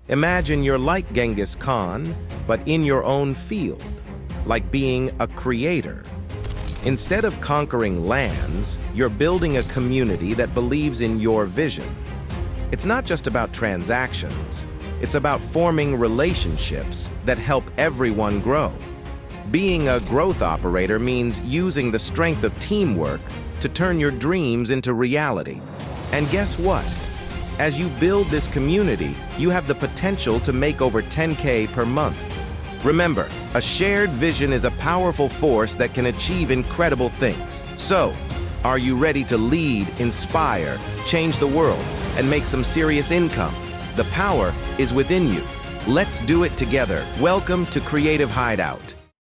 Imagine you're like Genghis Khan, but in your own field, like being a creator. Instead of conquering lands, you're building a community that believes in your vision. It's not just about transactions, it's about forming relationships that help everyone grow. Being a growth operator means using the strength of teamwork to turn your dreams into reality. And guess what? As you build this community, you have the potential to make over 10K per month. Remember, a shared vision is a powerful force that can achieve incredible things. So, are you ready to lead, inspire, change the world, and make some serious income? The power is within you. Let's do it together. Welcome to Creative Hideout.